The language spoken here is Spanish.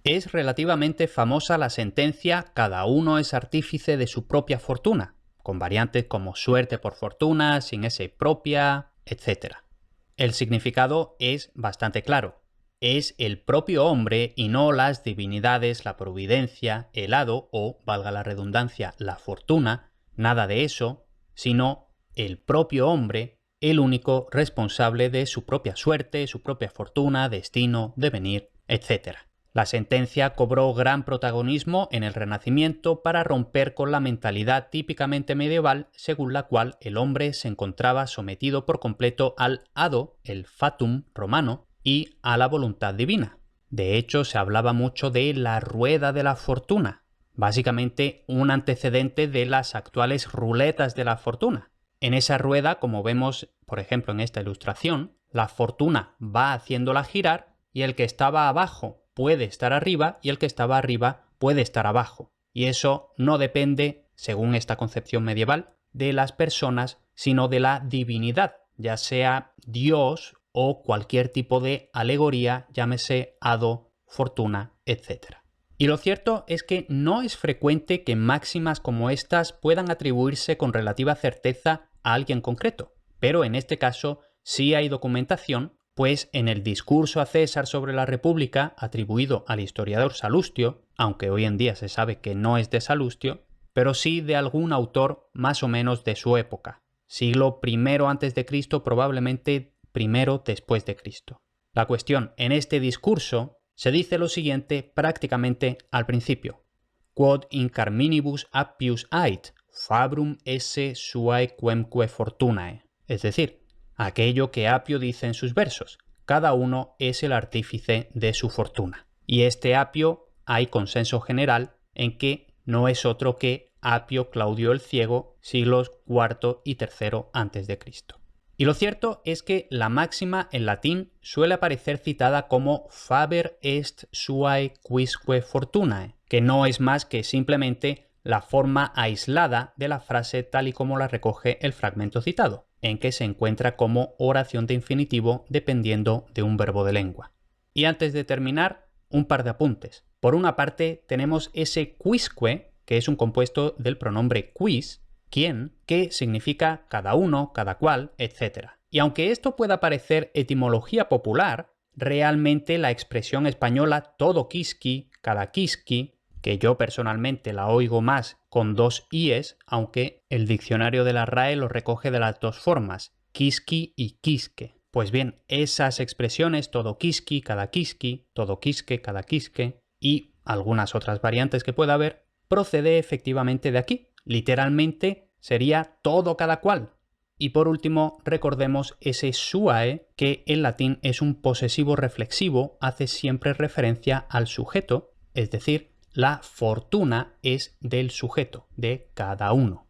Es relativamente famosa la sentencia «cada uno es artífice de su propia fortuna», con variantes como suerte por fortuna, sin ese propia, etc. El significado es bastante claro. Es el propio hombre y no las divinidades, la providencia, el hado o, valga la redundancia, la fortuna, nada de eso, sino el propio hombre, el único responsable de su propia suerte, su propia fortuna, destino, devenir, etc. La sentencia cobró gran protagonismo en el Renacimiento para romper con la mentalidad típicamente medieval según la cual el hombre se encontraba sometido por completo al hado, el fatum romano, y a la voluntad divina. De hecho, se hablaba mucho de la rueda de la fortuna, básicamente un antecedente de las actuales ruletas de la fortuna. En esa rueda, como vemos, por ejemplo, en esta ilustración, la fortuna va haciéndola girar y el que estaba abajo puede estar arriba y el que estaba arriba puede estar abajo. Y eso no depende, según esta concepción medieval, de las personas, sino de la divinidad, ya sea Dios o cualquier tipo de alegoría, llámese hado, fortuna, etc. Y lo cierto es que no es frecuente que máximas como estas puedan atribuirse con relativa certeza a alguien concreto, pero en este caso sí hay documentación, pues en el discurso a César sobre la República, atribuido al historiador Salustio, aunque hoy en día se sabe que no es de Salustio, pero sí de algún autor más o menos de su época, siglo I a.C., probablemente I después de Cristo. La cuestión, en este discurso se dice lo siguiente prácticamente al principio: Quod in carminibus appius ait, fabrum esse suae quemque fortunae. Es decir, aquello que Apio dice en sus versos: cada uno es el artífice de su fortuna. Y este Apio hay consenso general en que no es otro que Apio Claudio el Ciego, siglos IV y III a.C. Y lo cierto es que la máxima en latín suele aparecer citada como faber est suae quisque fortunae, que no es más que simplemente la forma aislada de la frase tal y como la recoge el fragmento citado, en que se encuentra como oración de infinitivo dependiendo de un verbo de lengua. Y antes de terminar, un par de apuntes. Por una parte, tenemos ese quisque, que es un compuesto del pronombre quis, quién, que significa cada uno, cada cual, etc. Y aunque esto pueda parecer etimología popular, realmente la expresión española todo quisqui, cada quisqui, que yo personalmente la oigo más con dos ies, aunque el diccionario de la RAE lo recoge de las dos formas, quisqui y quisque. Pues bien, esas expresiones todo quisqui, cada quisqui, todo quisque, cada quisque y algunas otras variantes que pueda haber, procede efectivamente de aquí. Literalmente sería todo cada cual. Y por último, recordemos ese suae, que en latín es un posesivo reflexivo, hace siempre referencia al sujeto, es decir, la fortuna es del sujeto, de cada uno.